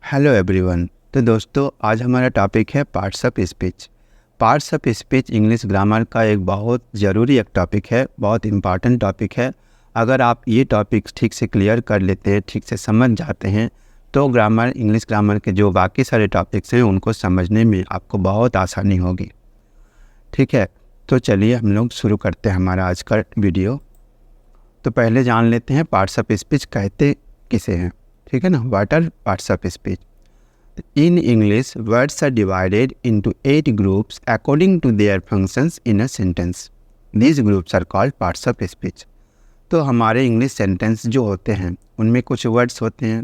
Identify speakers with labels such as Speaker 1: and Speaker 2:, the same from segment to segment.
Speaker 1: Hello everyone. तो दोस्तों आज हमारा टॉपिक है parts of speech. Parts of speech English grammar का एक बहुत ज़रूरी एक टॉपिक है, बहुत इम्पॉर्टेंट टॉपिक है। अगर आप ये टॉपिक ठीक से क्लियर कर लेते हैं, ठीक से समझ जाते हैं, तो इंग्लिश ग्रामर के जो बाकी सारे टॉपिक्स हैं उनको समझने में आपको बहुत आसानी होगी। ठीक है, तो चलिए हम लोग शुरू करते हैं हमारा आज का वीडियो। तो पहले जान लेते हैं पार्ट्स ऑफ स्पीच कहते किसे हैं। ठीक है ना, what are parts of speech. In English, words are divided into 8 groups according to their functions in a sentence. These groups are called parts of speech. तो हमारे इंग्लिश सेंटेंस जो होते हैं उनमें कुछ वर्ड्स होते हैं,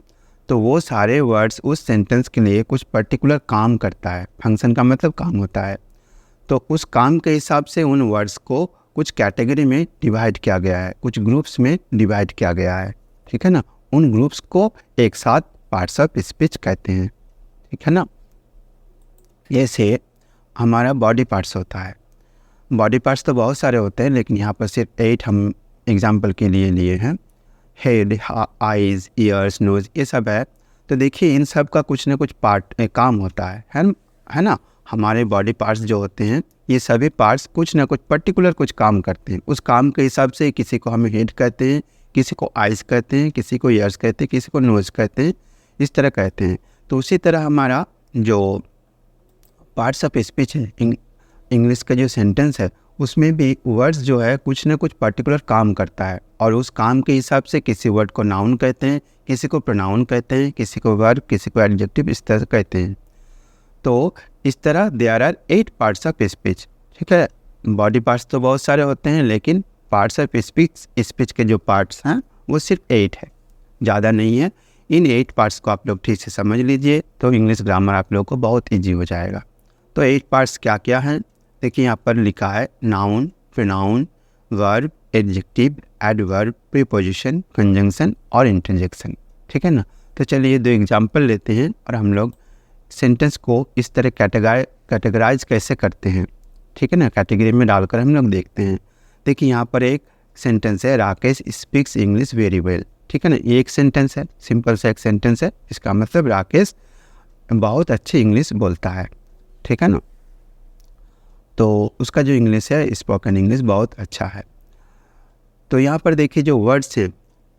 Speaker 1: तो वो सारे वर्ड्स उस सेंटेंस के लिए कुछ पर्टिकुलर काम करता है। फंक्शन का मतलब काम होता है। तो उस काम के हिसाब से उन वर्ड्स को कुछ कैटेगरी में डिवाइड किया गया है, कुछ ग्रुप्स में डिवाइड किया गया है। ठीक है ना, उन ग्रुप्स को एक साथ पार्ट्स ऑफ स्पीच कहते हैं। ठीक है ना, जैसे हमारा बॉडी पार्ट्स होता है। बॉडी पार्ट्स तो बहुत सारे होते हैं, लेकिन यहाँ पर सिर्फ 8 हम एग्जांपल के लिए लिए हैं। हेड, आइज़, ईयर्स, नोज़, ये सब है। तो देखिए इन सब का कुछ ना कुछ काम होता है ना। हमारे बॉडी पार्ट्स जो होते हैं, ये सभी पार्ट्स कुछ ना कुछ पर्टिकुलर कुछ काम करते हैं। उस काम के हिसाब से किसी को हम हेड कहते हैं, किसी को आइज़ कहते हैं, किसी को ईयर्स कहते हैं, किसी को नोज़ कहते हैं, इस तरह कहते हैं। तो उसी तरह हमारा जो पार्ट्स ऑफ स्पीच है, इंग्लिश का जो सेंटेंस है, उसमें भी वर्ड्स जो है कुछ ना कुछ पर्टिकुलर काम करता है, और उस काम के हिसाब से किसी वर्ड को नाउन कहते हैं, किसी को प्रोनाउन कहते हैं, किसी को वर्ब, किसी को एडजेक्टिव, इस तरह कहते हैं। तो इस तरह there are 8 parts of speech. ठीक है, बॉडी पार्ट्स तो बहुत सारे होते हैं, लेकिन पार्ट्स ऑफ स्पीच के जो पार्ट्स हैं वो सिर्फ 8 है, ज़्यादा नहीं है। इन 8 पार्ट्स को आप लोग ठीक से समझ लीजिए तो इंग्लिश ग्रामर आप लोगों को बहुत इजी हो जाएगा। तो 8 पार्ट्स क्या क्या हैं, देखिए यहाँ पर लिखा है noun, pronoun, verb, adjective, adverb, preposition, conjunction और इंटरजेक्शन। ठीक है ना, तो चलिए 2 एग्जाम्पल लेते हैं और हम लोग सेंटेंस को इस तरह कैटेगराइज कैसे करते हैं। ठीक है ना, कैटेगरी में डालकर हम लोग देखते हैं। देखिए यहाँ पर एक सेंटेंस है, Rakesh speaks English very well. ठीक है ना, ये एक सेंटेंस है, सिंपल सा एक सेंटेंस है। इसका मतलब राकेश बहुत अच्छी इंग्लिश बोलता है। ठीक है ना, तो उसका जो इंग्लिश है, स्पोकन इंग्लिश बहुत अच्छा है। तो यहाँ पर देखिए जो वर्ड्स है,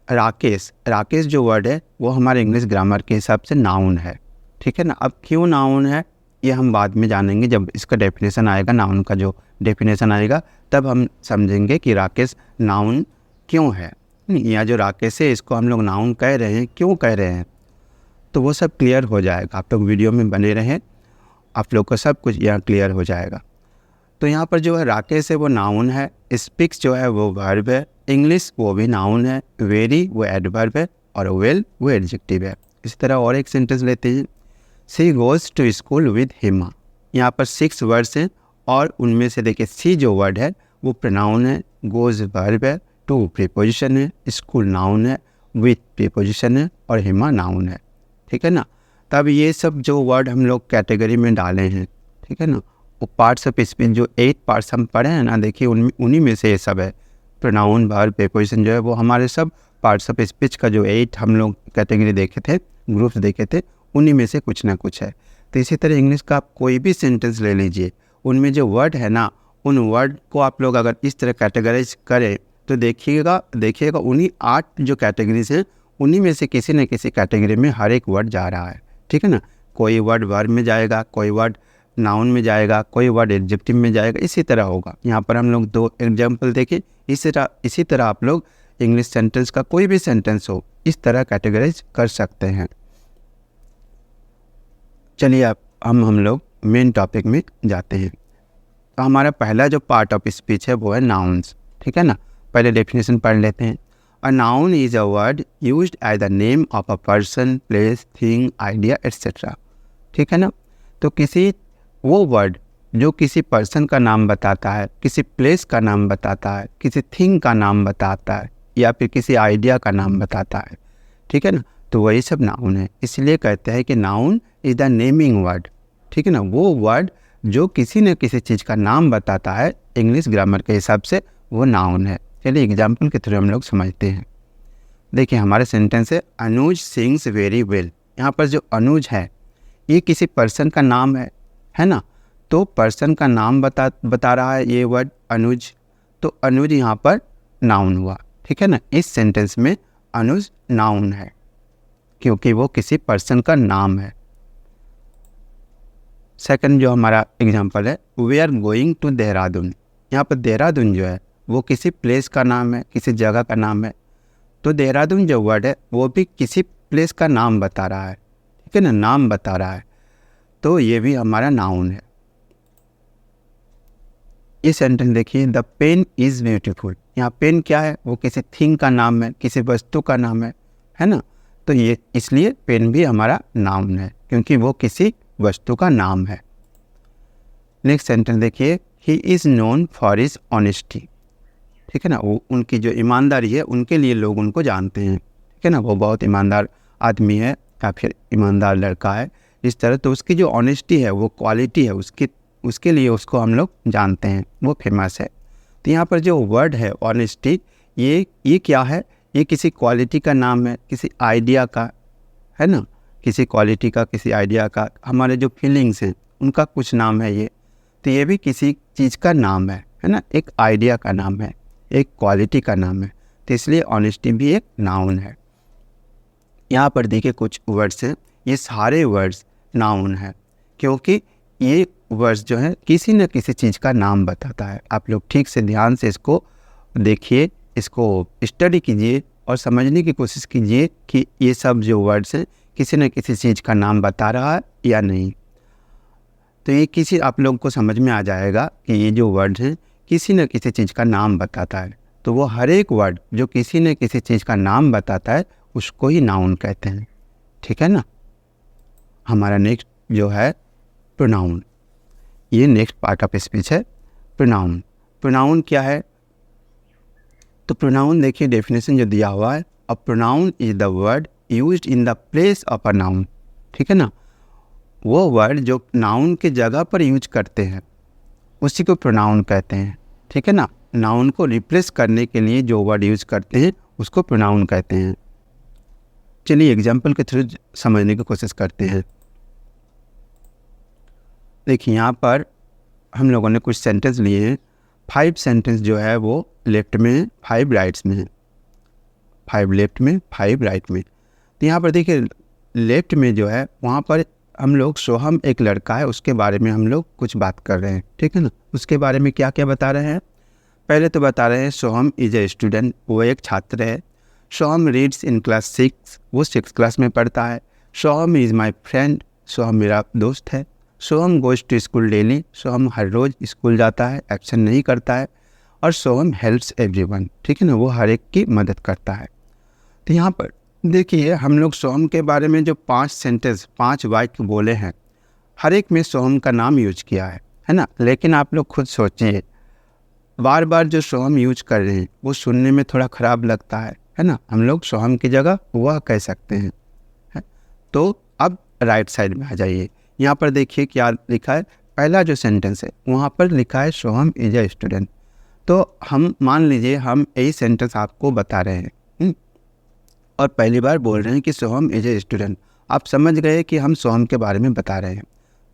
Speaker 1: राकेश जो वर्ड है वो हमारे इंग्लिश ग्रामर के हिसाब से नाउन है। ठीक है ना, अब क्यों नाउन है ये हम बाद में जानेंगे, जब इसका डेफिनेशन आएगा, नाउन का जो डेफिनेशन आएगा तब हम समझेंगे कि राकेश नाउन क्यों है। या जो राकेश है इसको हम लोग नाउन कह रहे हैं, क्यों कह रहे हैं, तो वो सब क्लियर हो जाएगा। आप लोग वीडियो में बने रहें, आप लोग को सब कुछ यहाँ क्लियर हो जाएगा। तो यहाँ पर जो है राकेश है वो नाउन है, स्पीक्स जो है वो वर्ब है, इंग्लिश वो भी नाउन है, वेरी वो एडवर्ब है, और वेल वो एडजेक्टिव है। इसी तरह और एक सेंटेंस लेते हैं, सी गोज़ टू स्कूल विद हिमा। यहाँ पर 6 वर्ड्स हैं और उनमें से देखिए सी जो वर्ड है वो प्रोनाउन है, गोज़ वर्ब है, टू प्रीपोजिशन है, स्कूल नाउन है, विथ प्रीपोजिशन है और हिमा नाउन है। ठीक है ना, तब ये सब जो वर्ड हम लोग कैटेगरी में डाले हैं, ठीक है ना, वो पार्ट्स ऑफ स्पीच जो 8 पार्ट्स हम पढ़े हैं ना, देखिए उन्हीं में से ये सब है। प्रोनाउन, वर्ब, प्रीपोजिशन जो है वो हमारे सब पार्ट्स ऑफ स्पीच का जो 8 हम लोग कैटेगरी देखे थे, ग्रुप्स देखे थे, उन्हीं में से कुछ ना कुछ है। तो इसी तरह इंग्लिश का आप कोई भी सेंटेंस ले लीजिए, उनमें जो वर्ड है ना, उन वर्ड को आप लोग अगर इस तरह कैटेगराइज करें तो देखिएगा उन्हीं 8 जो कैटेगरीज हैं उन्हीं में से किसी न किसी कैटेगरी में हर एक वर्ड जा रहा है। ठीक है ना, कोई वर्ड वर्ब में जाएगा, कोई वर्ड नाउन में जाएगा, कोई वर्ड एडजेक्टिव में जाएगा, इसी तरह होगा। यहाँ पर हम लोग 2 एग्जाम्पल देखें। इसी तरह आप लोग इंग्लिश सेंटेंस का कोई भी सेंटेंस हो इस तरह कैटेगराइज कर सकते हैं। चलिए अब हम लोग मेन टॉपिक में जाते हैं। तो हमारा पहला जो पार्ट ऑफ स्पीच है वो है नाउन्स। ठीक है ना, पहले डेफिनेशन पढ़ लेते हैं। A noun is a word used as the name of a person, place, thing, idea etcetera. ठीक है ना, तो वो वर्ड जो किसी पर्सन का नाम बताता है, किसी प्लेस का नाम बताता है, किसी थिंग का नाम बताता है, या फिर किसी आइडिया का नाम बताता है। ठीक है ना, तो वही सब नाउन है। इसलिए कहते हैं कि noun is the naming word. ठीक है ना, वो वर्ड जो किसी न किसी चीज़ का नाम बताता है, इंग्लिश ग्रामर के हिसाब से वो नाउन है। चलिए एग्जाम्पल के थ्रू हम लोग समझते हैं। देखिए हमारे सेंटेंस है, अनुज सिंग्स वेरी वेल। यहाँ पर जो अनुज है ये किसी पर्सन का नाम है ना। तो पर्सन का नाम बता रहा है ये वर्ड अनुज, तो अनुज यहाँ पर नाउन हुआ, ठीक है ना। इस सेंटेंस में अनुज नाउन है क्योंकि वो किसी पर्सन का नाम है। सेकंड जो हमारा एग्जांपल है, we are going to Dehradun. यहाँ पर देहरादून जो है वो किसी प्लेस का नाम है, किसी जगह का नाम है। तो देहरादून जो वर्ड है वो भी किसी प्लेस का नाम बता रहा है, ठीक है ना, नाम बता रहा है। तो ये भी हमारा नाउन है। ये सेंटेंस देखिए, द पेन इज़ ब्यूटीफुल। यहाँ पेन क्या है, वो किसी थिंग का नाम है, किसी वस्तु का नाम है ना। तो ये इसलिए पेन भी हमारा नाउन है क्योंकि वो किसी वस्तु का नाम है। नेक्स्ट सेंटेंस देखिए, he is known for his honesty, ठीक है ना। वो उनकी जो ईमानदारी है उनके लिए लोग उनको जानते हैं, ठीक है ना। वो बहुत ईमानदार आदमी है या फिर ईमानदार लड़का है इस तरह। तो उसकी जो ऑनेस्टी है, वो क्वालिटी है उसके लिए उसको हम लोग जानते हैं, वो फेमस है। तो यहाँ पर जो वर्ड है ऑनेस्टी, ये क्या है, ये किसी क्वालिटी का नाम है, किसी आइडिया का, है ना, किसी क्वालिटी का, किसी आइडिया का। हमारे जो फीलिंग्स हैं उनका कुछ नाम है ये। तो ये भी किसी चीज़ का नाम है ना, एक आइडिया का नाम है, एक क्वालिटी का नाम है। तो इसलिए ऑनेस्टी भी एक नाउन है। यहाँ पर देखिए कुछ वर्ड्स हैं, ये सारे वर्ड्स नाउन है क्योंकि ये वर्ड्स जो है किसी न किसी चीज़ का नाम बताता है। आप लोग ठीक से ध्यान से इसको देखिए, इसको स्टडी कीजिए और समझने की कोशिश कीजिए कि ये सब जो वर्ड्स हैं किसी न किसी चीज़ का नाम बता रहा है या नहीं। तो ये किसी आप लोग को समझ में आ जाएगा कि ये जो वर्ड्स हैं किसी न किसी चीज़ का नाम बताता है। तो वो हर एक वर्ड जो किसी न किसी चीज़ का नाम बताता है उसको ही नाउन कहते हैं, ठीक है ना। हमारा नेक्स्ट जो है प्रोनाउन, ये नेक्स्ट पार्ट ऑफ स्पीच है प्रोनाउन। प्रोनाउन क्या है, तो प्रोनाउन देखिए डेफिनेशन जो दिया हुआ है, a pronoun is the word used in the place of a noun, ठीक है ना। वो वर्ड जो नाउन के जगह पर यूज करते हैं उसी को प्रोनाउन कहते हैं, ठीक है ना। नाउन को रिप्लेस करने के लिए जो वर्ड यूज करते हैं उसको प्रोनाउन कहते हैं। चलिए एग्जाम्पल के थ्रू समझने की कोशिश करते हैं। देखिए यहाँ पर हम लोगों ने कुछ सेंटेंस लिए हैं। 5 सेंटेंस जो है वो लेफ्ट में है, 5 राइट्स में है। 5 लेफ्ट में, 5 राइट में। तो यहाँ पर देखिए लेफ्ट में जो है वहाँ पर हम लोग सोहम एक लड़का है उसके बारे में हम लोग कुछ बात कर रहे हैं, ठीक है ना। उसके बारे में क्या क्या बता रहे हैं, पहले तो बता रहे हैं सोहम इज़ ए स्टूडेंट, वो एक छात्र है। सोहम रीड्स इन क्लास 6, वो 6 क्लास में पढ़ता है। सोहम इज़ माई फ्रेंड, सोहम मेरा दोस्त है। Soham goes to school daily, Soham हर रोज़ स्कूल जाता है, एक्शन नहीं करता है। और सोहम हेल्प्स एवरीवन, ठीक है ना, वो हर एक की मदद करता है। तो यहाँ पर देखिए हम लोग सोहम के बारे में जो 5 सेंटेंस 5 वाक्य बोले हैं, हर एक में सोहम का नाम यूज किया है ना। लेकिन आप लोग खुद सोचिए, बार बार जो सोहम यूज कर रहे हैं वो सुनने में थोड़ा ख़राब लगता है ना। हम लोग सोहम की जगह वह कह सकते हैं, है? तो अब राइट साइड में आ जाइए। यहाँ पर देखिए क्या लिखा है, पहला जो सेंटेंस है वहाँ पर लिखा है सोहम इज ए स्टूडेंट। तो हम मान लीजिए हम यही सेंटेंस आपको बता रहे हैं और पहली बार बोल रहे हैं कि सोहम इज ए स्टूडेंट। आप समझ गए कि हम सोहम के बारे में बता रहे हैं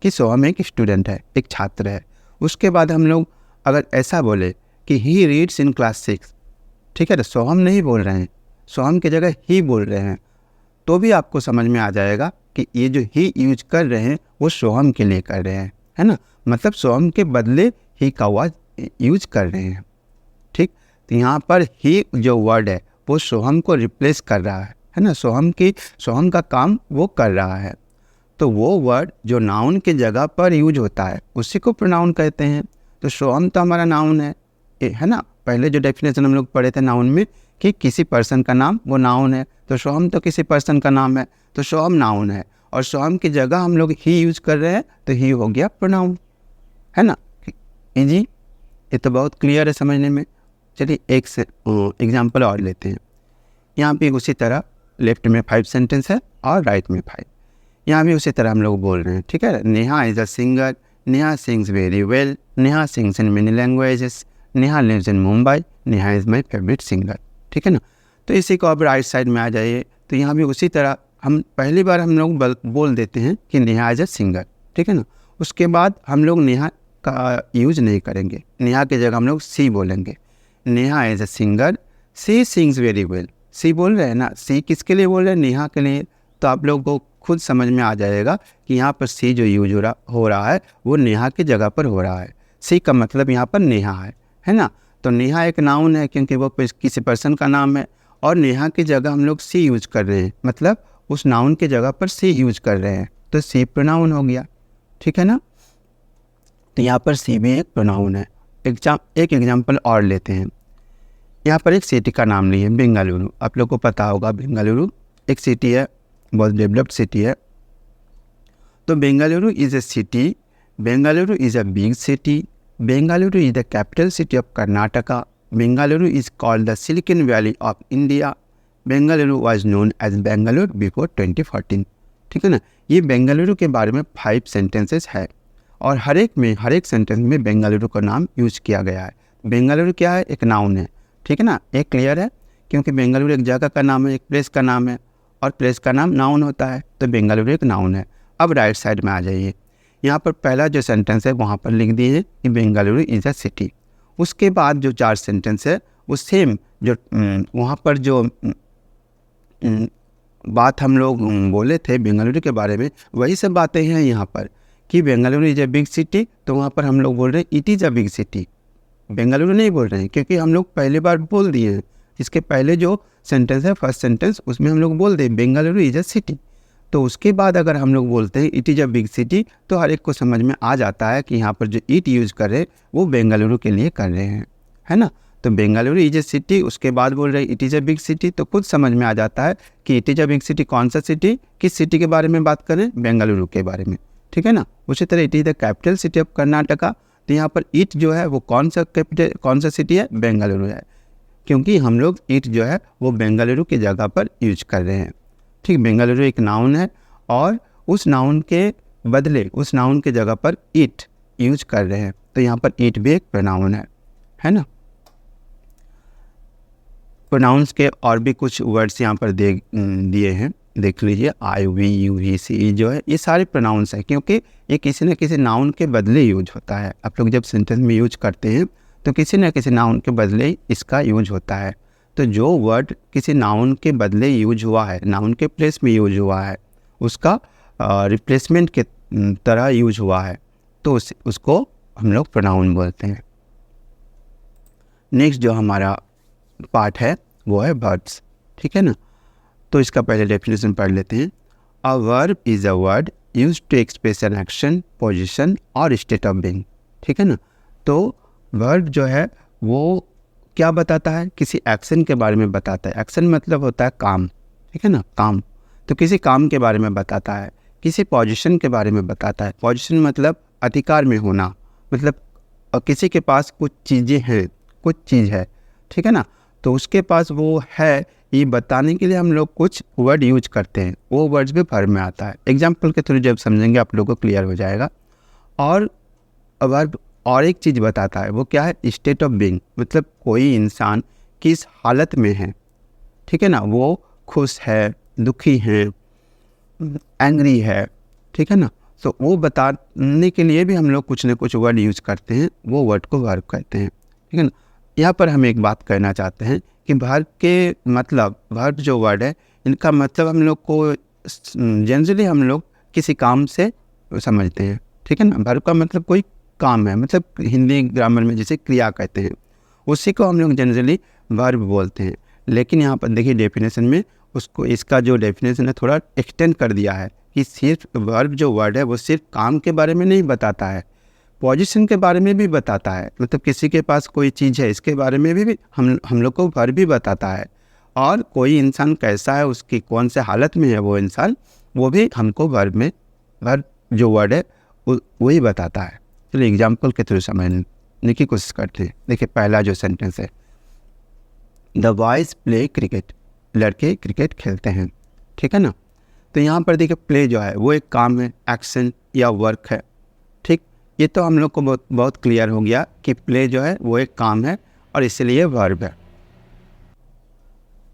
Speaker 1: कि सोहम एक स्टूडेंट है, एक छात्र है। उसके बाद हम लोग अगर ऐसा बोले कि ही रीड्स इन क्लास 6, ठीक है ना, सोहम नहीं बोल रहे हैं, सोहम की जगह ही बोल रहे हैं, तो भी आपको समझ में आ जाएगा कि ये जो ही यूज कर रहे हैं वो सोहम के लिए कर रहे हैं, है ना। मतलब सोहम के बदले ही का वर्ड यूज कर रहे हैं, ठीक। तो यहाँ पर ही जो वर्ड है वो सोहम को रिप्लेस कर रहा है ना। सोहम का काम वो कर रहा है। तो वो वर्ड जो नाउन के जगह पर यूज होता है उसी को प्रोनाउन कहते हैं। तो सोहम तो हमारा नाउन है ना। पहले जो डेफिनेशन हम लोग पढ़े थे नाउन में कि किसी पर्सन का नाम वो नाउन है, तो सोहम तो किसी पर्सन का नाम है, तो सोहम नाउन है। और सोहम की जगह हम लोग ही यूज कर रहे हैं तो ही हो गया प्रोनाउन, है ना जी। ये तो बहुत क्लियर है समझने में। चलिए एक से एग्जाम्पल और लेते हैं। यहाँ पे उसी तरह लेफ्ट में 5 सेंटेंस है और राइट में 5। यहाँ भी उसी तरह हम लोग बोल रहे हैं, ठीक है। Neha is a singer, Neha sings very well, Neha sings in many languages, Neha lives in Mumbai, Neha is my favourite singer, ठीक है ना। तो इसी को अब राइट साइड में आ जाइए। तो यहाँ भी उसी तरह हम पहली बार हम लोग बोल देते हैं कि नेहा इज़ अ सिंगर, ठीक है ना। उसके बाद हम लोग नेहा का यूज नहीं करेंगे, नेहा की जगह हम लोग सी बोलेंगे। Neha is a singer, she sings very well. She बोल रहे हैं ना, सी किसके लिए बोल रहे हैं, नेहा के लिए। तो आप लोगों को खुद समझ में आ जाएगा कि यहाँ पर सी जो यूज हो रहा है वो नेहा की जगह पर हो रहा है। सी का मतलब यहाँ पर नेहा है ना। तो नेहा एक नाउन है क्योंकि वो किसी पर्सन का नाम है, और नेहा की जगह हम लोग सी यूज कर रहे हैं, मतलब उस नाउन की जगह पर सी यूज कर रहे हैं, तो सी प्रोनाउन हो गया, ठीक है ना। तो यहाँ पर सी भी एक प्रोनाउन है। एक एग्जाम्पल और लेते हैं। यहाँ पर एक सिटी का नाम लिए बेंगलुरु। आप लोग को पता होगा बेंगलुरु एक सिटी है, बहुत डेवलप्ड सिटी है। तो Bengaluru is a city, Bengaluru is a big city, Bengaluru is the capital city of Karnataka, Bengaluru is called the Silicon Valley of India, Bengaluru was known as Bengaluru before 2014। ठीक है ना। ये बेंगलुरु के बारे में 5 सेंटेंसेस है, और हर एक सेंटेंस में बेंगलुरु का नाम यूज किया गया है। बेंगलुरु क्या है, एक नाउन है, ठीक है ना। एक क्लियर है, क्योंकि बेंगलुरु एक जगह का नाम है, एक प्लेस का नाम है, और प्लेस का नाम नाउन होता है, तो बेंगलुरु एक नाउन है। अब राइट साइड में आ जाइए, यहाँ पर पहला जो सेंटेंस है वहाँ पर लिख दिए कि बेंगलुरु इज़ अ सिटी। उसके बाद जो 4 सेंटेंस है वो सेम जो वहाँ पर जो बात हम लोग बोले थे बेंगलुरु के बारे में, वही सब बातें हैं यहाँ पर कि Bengaluru is a big city. तो वहाँ पर हम लोग बोल रहे हैं it is a big city, Bengaluru नहीं बोल रहे हैं, क्योंकि हम लोग पहले बार बोल दिए हैं। इसके पहले जो सेंटेंस है फर्स्ट सेंटेंस, उसमें हम लोग बोल दें बेंगलुरु इज़ अ सिटी। तो उसके बाद अगर हम लोग बोलते हैं it is a big city, तो हर एक को समझ में आ जाता है कि यहाँ पर जो इट यूज़ कर रहे हैं वो बेंगलुरु के लिए कर रहे हैं, है ना। तो बेंगलुरु इज़ अ सिटी, उसके बाद बोल रहे हैं it is a big city, तो खुद समझ में आ जाता है कि it is a big city कौन सा सिटी, किस सिटी के बारे में बात करें, बेंगलुरु के बारे में, ठीक है ना। उसी तरह it is the capital city of Karnataka, तो यहाँ पर इट जो है वो कौन सा सिटी है, बेंगलुरु है, क्योंकि हम लोग इट जो है वो बेंगलुरु की जगह पर यूज कर रहे हैं। ठीक, बेंगलुरु एक नाउन है, और उस नाउन के बदले उस नाउन के जगह पर इट यूज कर रहे हैं, तो यहाँ पर इट भी एक प्रोनाउन है ना। प्रोनाउंस के और भी कुछ वर्ड्स यहाँ पर दिए हैं, देख लीजिए। आई, वी, यू, ही, सी जो है ये सारे प्रोनाउंस हैं, क्योंकि ये किसी न किसी नाउन के बदले यूज होता है। आप लोग जब सेंटेंस में यूज करते हैं तो किसी न किसी नाउन के बदले इसका यूज होता है। तो जो वर्ड किसी नाउन के बदले यूज हुआ है, नाउन के प्लेस में यूज हुआ है, उसका रिप्लेसमेंट के तरह यूज हुआ है, तो उसको हम लोग प्रोनाउन बोलते हैं। नेक्स्ट जो हमारा पार्ट है वो है वर्ब्स, ठीक है ना। तो इसका पहले डेफिनेशन पढ़ लेते हैं। A verb is a word use to express an action, position और स्टेट ऑफ बीइंग, ठीक है ना। तो वर्ब जो है वो क्या बताता है, किसी एक्शन के बारे में बताता है। एक्शन मतलब होता है काम, ठीक है ना, काम। तो किसी काम के बारे में बताता है, किसी पोजीशन के बारे में बताता है। पोजीशन मतलब अधिकार में होना, मतलब किसी के पास कुछ चीज़ें हैं, कुछ चीज़ है, ठीक है ना, तो उसके पास वो है, ये बताने के लिए हम लोग कुछ वर्ड यूज करते हैं। वो वर्ड्स भी वर्ब में आता है। एग्जाम्पल के थ्रू जब समझेंगे आप लोगों को क्लियर हो जाएगा। और वर्ब और एक चीज़ बताता है, वो क्या है, स्टेट ऑफ बीइंग, मतलब कोई इंसान किस हालत में है, ठीक है ना, वो खुश है, दुखी है, एंग्री है, ठीक है ना। तो वो बताने के लिए भी हम लोग कुछ न कुछ वर्ड यूज करते हैं, वो वर्ड को वर्ब कहते हैं, ठीक है ना। यहाँ पर हम एक बात कहना चाहते हैं कि वर्ब के मतलब, वर्ब जो वर्ड है इनका मतलब हम लोग को जनरली हम लोग किसी काम से समझते हैं, ठीक है ना। वर्ब का मतलब कोई काम है, मतलब हिंदी ग्रामर में जैसे क्रिया कहते हैं, उसी को हम लोग जनरली वर्ब बोलते हैं। लेकिन यहाँ पर देखिए डेफिनेशन में उसको, इसका जो डेफिनेशन है थोड़ा एक्सटेंड कर दिया है कि सिर्फ वर्ब जो वर्ड है वो सिर्फ काम के बारे में नहीं बताता है, पोजीशन के बारे में भी बताता है। मतलब किसी के पास कोई चीज़ है, इसके बारे में भी हम लोग को वर्ब भी बताता है। और कोई इंसान कैसा है, उसकी कौन से हालत में है वो इंसान, वो भी हमको वर्ब जो वर्ड है वही बताता है। चलिए एग्जाम्पल के थ्रू समझने की कोशिश करते हैं। देखिए पहला जो सेंटेंस है, द बॉयज़ प्ले क्रिकेट, लड़के क्रिकेट खेलते हैं, ठीक है ना। तो यहाँ पर देखिए प्ले जो है वो एक काम है, एक्शन या वर्क है, ठीक। ये तो हम लोग को बहुत क्लियर हो गया कि प्ले जो है वो एक काम है और इसलिए वर्ब है।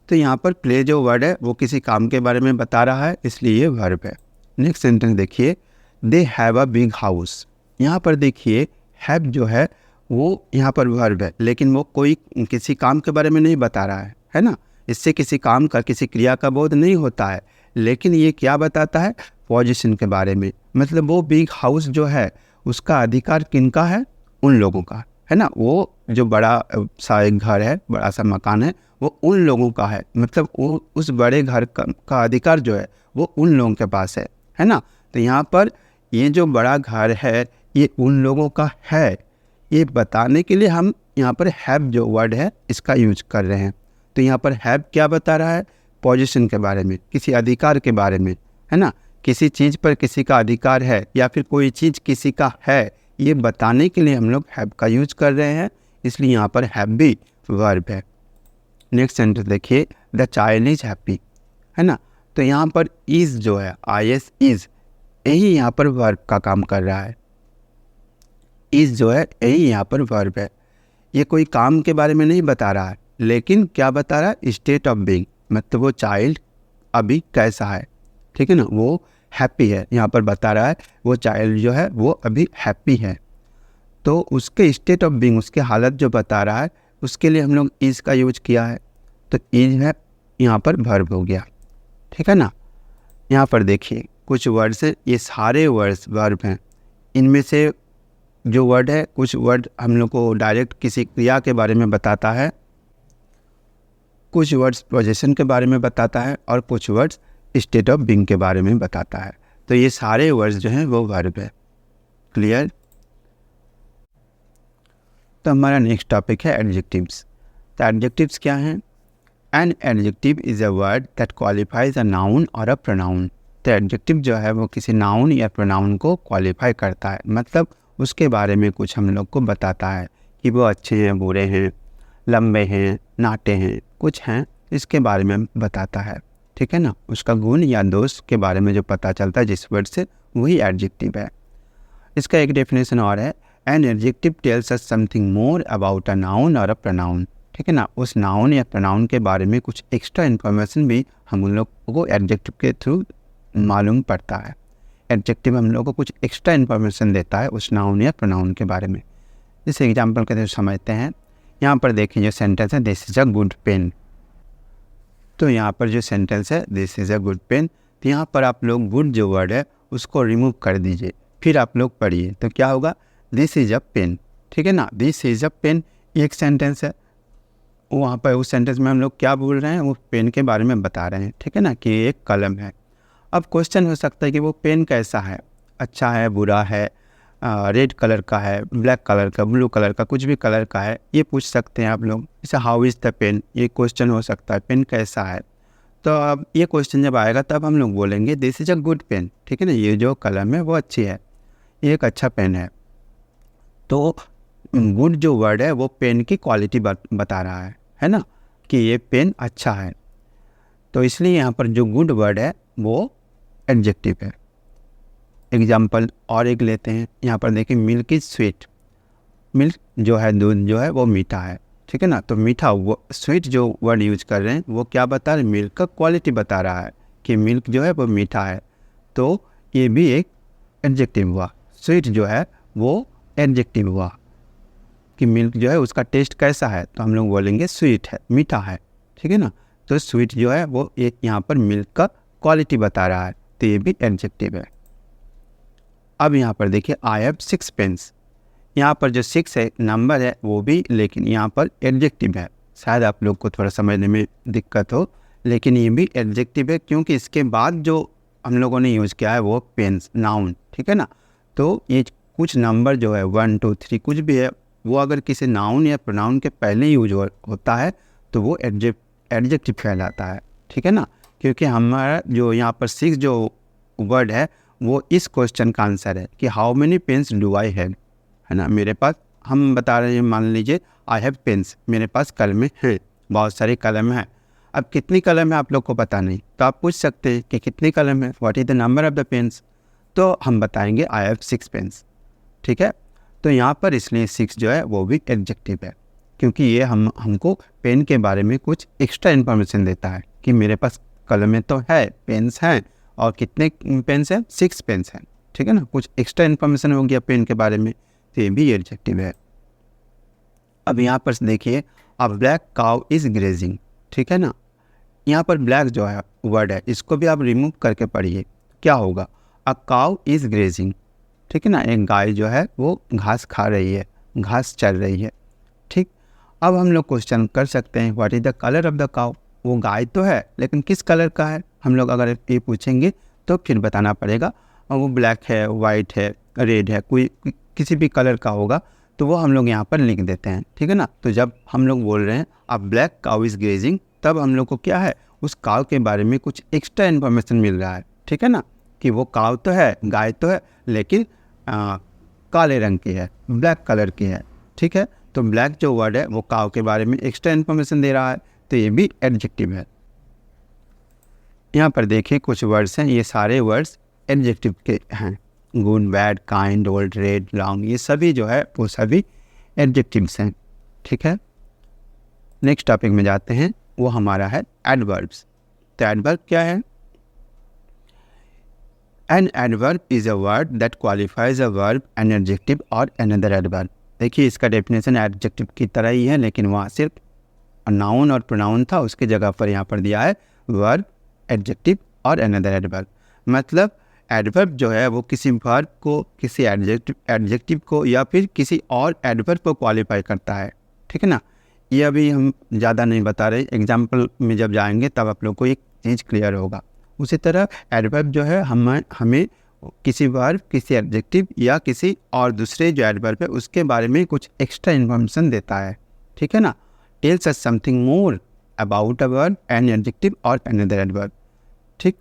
Speaker 1: तो यहाँ पर प्ले जो वर्ड है वो किसी काम के बारे में बता रहा है, इसलिए ये वर्ब है। नेक्स्ट सेंटेंस देखिए, they have a big house. यहाँ पर देखिए हैव जो है वो यहाँ पर वर्ब है, लेकिन वो कोई किसी काम के बारे में नहीं बता रहा है ना। इससे किसी काम का, किसी क्रिया का बोध नहीं होता है, लेकिन ये क्या बताता है, पोजीशन के बारे में। मतलब वो बिग हाउस जो है उसका अधिकार किनका है, उन लोगों का है ना। वो जो बड़ा सा एक घर है, बड़ा सा मकान है, वो उन लोगों का है। मतलब वो उस बड़े घर का अधिकार जो है वो उन लोगों के पास है ना। तो यहाँ पर ये जो बड़ा घर है ये उन लोगों का है, ये बताने के लिए हम यहाँ पर हैव जो वर्ड है इसका यूज कर रहे हैं। तो यहाँ पर हैव क्या बता रहा है, पोजीशन के बारे में, किसी अधिकार के बारे में, है ना। किसी चीज़ पर किसी का अधिकार है या फिर कोई चीज़ किसी का है, ये बताने के लिए हम लोग हैव का यूज कर रहे हैं, इसलिए यहाँ पर हैव भी वर्ब है। नेक्स्ट सेंटेंस देखिए, द चाइल्ड इज हैप्पी, है ना। तो यहाँ पर इज़ जो है, IS इज़, यही यहाँ पर वर्ब का काम कर रहा है। इज़ जो है यही यहाँ पर वर्ब है। ये कोई काम के बारे में नहीं बता रहा है, लेकिन क्या बता रहा है, स्टेट ऑफ बीइंग, मतलब वो चाइल्ड अभी कैसा है, ठीक है ना। वो हैप्पी है, यहाँ पर बता रहा है वो चाइल्ड जो है वो अभी हैप्पी है। तो उसके स्टेट ऑफ बीइंग, उसके हालत जो बता रहा है, उसके लिए हम लोग इज़ का यूज किया है। तो इज़ है यहाँ पर वर्ब हो गया, ठीक है ना। यहाँ पर देखिए कुछ वर्ड्स है, ये सारे वर्ड्स वर्ब हैं। इनमें से जो वर्ड है, कुछ वर्ड हम लोग को डायरेक्ट किसी क्रिया के बारे में बताता है, कुछ वर्ड्स पोजीशन के बारे में बताता है, और कुछ वर्ड्स स्टेट ऑफ बीइंग के बारे में बताता है। तो ये सारे वर्ड्स जो हैं वो वर्ब है। क्लियर। तो हमारा नेक्स्ट टॉपिक है एडजेक्टिव्स। तो एडजेक्टिव्स क्या हैं? An adjective is a word that qualifies a noun और अ प्रोनाउन। तो एडजेक्टिव जो है वो किसी नाउन या प्रोनाउन को क्वालिफाई करता है, मतलब उसके बारे में कुछ हम लोग को बताता है कि वो अच्छे हैं, बुरे हैं, लंबे हैं, नाटे हैं, कुछ हैं, इसके बारे में बताता है, ठीक है ना। उसका गुण या दोष के बारे में जो पता चलता है जिस वर्ड से, वही एडजेक्टिव है। इसका एक डेफिनेशन और है, an adjective tells us something more about a noun और अ प्रोनाउन, ठीक है ना। उस नाउन या प्रोनाउन के बारे में कुछ एक्स्ट्रा इन्फॉर्मेशन भी हम लोग को एडजेक्टिव के थ्रू मालूम पड़ता है। एडजेक्टिव हम लोग को कुछ एक्स्ट्रा इन्फॉर्मेशन देता है उस नाउन या प्रोनाउन के बारे में। इस एग्जाम्पल के थ्रू समझते हैं। यहाँ पर देखिए जो सेंटेंस है, this is a good pen. तो यहाँ पर जो सेंटेंस है this is a good pen, तो यहाँ पर आप लोग गुड जो वर्ड है उसको रिमूव कर दीजिए, फिर आप लोग पढ़िए। तो क्या होगा, दिस इज़ अ पेन, ठीक है ना। दिस इज़ अ पेन एक सेंटेंस है, वहाँ पर उस सेंटेंस में हम लोग क्या बोल रहे हैं, वो पेन के बारे में बता रहे हैं, ठीक है ना, कि एक कलम है। अब क्वेश्चन हो सकता है कि वो पेन कैसा है, अच्छा है, बुरा है, रेड कलर का है, ब्लैक कलर का, ब्लू कलर का, कुछ भी कलर का है, ये पूछ सकते हैं आप लोग। जैसे हाउ इज़ द पेन, ये क्वेश्चन हो सकता है, पेन कैसा है। तो अब ये क्वेश्चन जब आएगा तब हम लोग बोलेंगे this is a good pen, ठीक है ना, ये जो कलम है वो अच्छी है, ये एक अच्छा पेन है। तो गुड जो वर्ड है वो पेन की क्वालिटी बता रहा है ना, कि ये पेन अच्छा है। तो इसलिए यहाँ पर जो गुड वर्ड है वो एडजेक्टिव है। एग्जाम्पल और एक लेते हैं। यहाँ पर देखिए मिल्क इज़ स्वीट, मिल्क जो है, दूध जो है वो मीठा है, ठीक है ना। तो मीठा, वो स्वीट जो वर्ड यूज कर रहे हैं वो क्या बता रहे हैं, मिल्क का क्वालिटी बता रहा है कि मिल्क जो है वो मीठा है। तो ये भी एक एडजेक्टिव हुआ। स्वीट जो है वो एडजेक्टिव हुआ कि मिल्क जो है उसका टेस्ट कैसा है, तो हम लोग बोलेंगे स्वीट है, मीठा है, ठीक है ना। तो स्वीट जो है वो एक यहाँ पर मिल्क का क्वालिटी बता रहा है, तो ये भी एडजेक्टिव है। अब यहाँ पर देखिए आई हैव 6 पेन्स, यहाँ पर जो 6 है नंबर है वो भी, लेकिन यहाँ पर एडजेक्टिव है। शायद आप लोग को थोड़ा समझने में दिक्कत हो, लेकिन ये भी एडजेक्टिव है क्योंकि इसके बाद जो हम लोगों ने यूज़ किया है वो पेन्स, नाउन, ठीक है ना। तो ये कुछ नंबर जो है 1 2 3 कुछ भी है, वो अगर किसी नाउन या प्रोनाउन के पहले यूज होता है तो वो एडजेक्टिव कहलाता है, ठीक है ना। क्योंकि हमारा जो यहाँ पर 6 जो वर्ड है वो इस क्वेश्चन का आंसर है कि how many pens do I have, है ना। मेरे पास, हम बता रहे हैं, मान लीजिए आई हैव पेन्स, मेरे पास कलमें हैं, बहुत सारी कलम हैं। अब कितनी कलम है आप लोग को पता नहीं, तो आप पूछ सकते हैं कि कितनी कलम है, what is the number of the pens, तो हम बताएंगे आई हैव 6 पेन्स, ठीक है। तो यहाँ पर इसलिए 6 जो है वो भी एडजेक्टिव है। क्योंकि ये हमको पेन के बारे में कुछ एक्स्ट्रा इन्फॉर्मेशन देता है कि मेरे पास कलमें तो है, पेन्स हैं, और कितने पेन्स हैं, 6 पेन्स हैं, ठीक है ना। कुछ एक्स्ट्रा इन्फॉर्मेशन हो गया पेन के बारे में, तो ये भी एडजेक्टिव है। अब यहाँ पर देखिए, अ ब्लैक काउ इज़ ग्रेजिंग, ठीक है ना। यहाँ पर ब्लैक जो है वर्ड है, इसको भी आप रिमूव करके पढ़िए, क्या होगा, अ काउ इज़ ग्रेजिंग, ठीक है ना। एक गाय जो है वो घास खा रही है, घास चल रही है, ठीक। अब हम लोग क्वेश्चन कर सकते हैं, what is the colour of the cow. वो गाय तो है लेकिन किस कलर का है, हम लोग अगर ये पूछेंगे तो फिर बताना पड़ेगा, और वो ब्लैक है, वाइट है, रेड है, कोई किसी भी कलर का होगा तो वो हम लोग यहाँ पर लिख देते हैं, ठीक है ना। तो जब हम लोग बोल रहे हैं अब ब्लैक काउ इज़ ग्रेजिंग, तब हम लोग को क्या है, उस काउ के बारे में कुछ एक्स्ट्रा इन्फॉर्मेशन मिल रहा है, ठीक है ना, कि वो काउ तो है, गाय तो है, लेकिन काले रंग की है, ब्लैक कलर की है, ठीक है। तो ब्लैक जो वर्ड है वो काउ के बारे में एक्स्ट्रा इन्फॉर्मेशन दे रहा है, तो ये भी एडजेक्टिव है। यहाँ पर देखिए कुछ वर्ड्स हैं, ये सारे वर्ड्स एडजेक्टिव के हैं, good, bad, kind, old, red, long, ये सभी जो है वो सभी एडजेक्टिव्स हैं, ठीक है। नेक्स्ट टॉपिक में जाते हैं, वो हमारा है एडवर्ब्स। तो एडवर्ब क्या है? An adverb is a word that qualifies a verb, an adjective और अनदर एडवर्ब। देखिए इसका डेफिनेशन एडजेक्टिव की तरह ही है, लेकिन वहाँ सिर्फ नाउन और प्रोनाउन था, उसकी जगह पर यहाँ पर दिया है वर्ब, एडजेक्टिव और अनदर एडवर्ब। मतलब एडवर्ब जो है वो किसी वर्ब को, किसी एडजेक्टिव को या फिर किसी और एडवर्ब को क्वालिफाई करता है, ठीक है ना। ये अभी हम ज़्यादा नहीं बता रहे, एग्जाम्पल में जब जाएंगे तब आप लोग को एक चीज़ क्लियर होगा। उसी तरह एडवर्ब जो है हमें किसी वर्ब, किसी एडजेक्टिव या किसी और दूसरे जो एडवर्ब है उसके बारे में कुछ एक्स्ट्रा इन्फॉर्मेशन देता है, ठीक है ना। Tells us something more about a verb, an adjective और अनदर एडवर्ब, ठीक।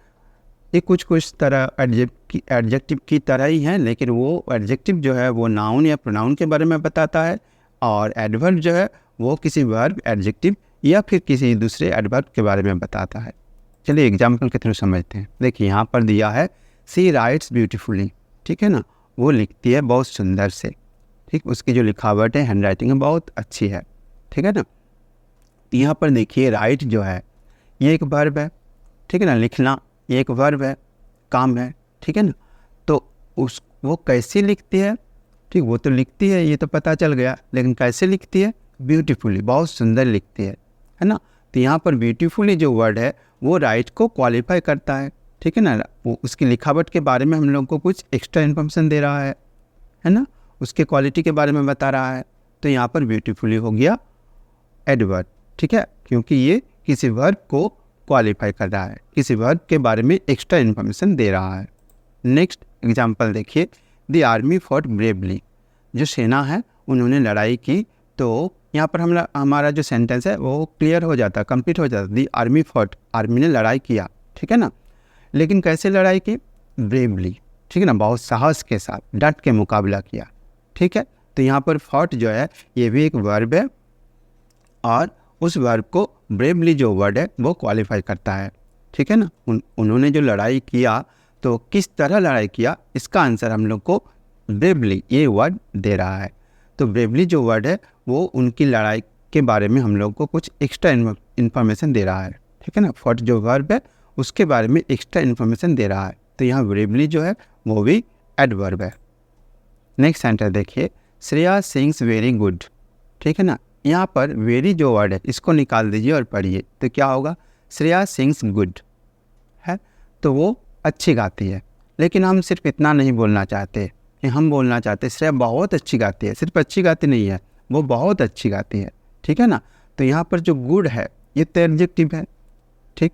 Speaker 1: ये कुछ तरह एडजेक्टिव की तरह ही है, लेकिन वो एडजेक्टिव जो है वो नाउन या प्रोनाउन के बारे में बताता है, और एडवर्ब जो है वो किसी वर्ब, एडजेक्टिव या फिर किसी दूसरे एडवर्ब के बारे में बताता है। चलिए एग्जाम्पल के थ्रू समझते हैं। देखिए यहाँ पर दिया है, सी राइट्स ब्यूटीफुली, ठीक है ना, वो लिखती है बहुत सुंदर से, ठीक। उसकी जो लिखावट है, हैंड राइटिंग है, बहुत अच्छी है, ठीक है ना। यहाँ पर देखिए राइट जो है ये एक वर्ब है, ठीक है ना, लिखना ये एक वर्ब है, काम है, ठीक है ना। तो वो कैसे लिखती है, ठीक, वो तो लिखती है, ये तो पता चल गया, लेकिन कैसे लिखती है, ब्यूटीफुली, बहुत सुंदर लिखती है ना। तो यहाँ पर ब्यूटीफुली जो वर्ड है वो राइट को क्वालिफाई करता है, ठीक है ना। वो उसकी लिखावट के बारे में हम लोग को कुछ एक्स्ट्रा इन्फॉर्मेशन दे रहा है ना, उसके क्वालिटी के बारे में बता रहा है। तो यहाँ पर ब्यूटीफुली हो गया एडवर्ब, ठीक है, क्योंकि ये किसी वर्ब को क्वालिफाई कर रहा है, किसी वर्ब के बारे में एक्स्ट्रा इन्फॉर्मेशन दे रहा है। नेक्स्ट एग्जाम्पल देखिए, द आर्मी फॉट ब्रेवली, जो सेना है उन्होंने लड़ाई की। तो यहाँ पर हमारा जो सेंटेंस है वो क्लियर हो जाता है, कंप्लीट हो जाता है, द आर्मी फॉट, आर्मी ने लड़ाई किया, ठीक है ना। लेकिन कैसे लड़ाई की, ब्रेवली, ठीक है ना, बहुत साहस के साथ, डट के मुकाबला किया, ठीक है। तो यहाँ पर फॉट जो है ये भी एक वर्ब है, और उस वर्ब को ब्रेवली जो वर्ड है वो क्वालिफाई करता है, ठीक है ना। उन्होंने जो लड़ाई किया, तो किस तरह लड़ाई किया, इसका आंसर हम लोग को ब्रेवली ये वर्ड दे रहा है। तो ब्रेवली जो वर्ड है वो उनकी लड़ाई के बारे में हम लोग को कुछ एक्स्ट्रा इन्फॉर्मेशन दे रहा है, ठीक है ना। फॉट जो वर्ब है उसके बारे में एक्स्ट्रा इन्फॉर्मेशन दे रहा है, तो यहाँ ब्रेवली जो है वो भी एडवर्ब है। नेक्स्ट सेंटेंस देखिए, श्रेया सिंग्स वेरी गुड, ठीक है ना। यहाँ पर वेरी जो वर्ड है इसको निकाल दीजिए और पढ़िए, तो क्या होगा, श्रेया सिंग्स गुड है, तो वो अच्छी गाती है। लेकिन हम सिर्फ इतना नहीं बोलना चाहते, हम बोलना चाहते श्रेया बहुत अच्छी गाती है, सिर्फ अच्छी गाती नहीं है, वो बहुत अच्छी गाती है, ठीक है ना। तो यहाँ पर जो गुड है ये तो एडजेक्टिव है, ठीक।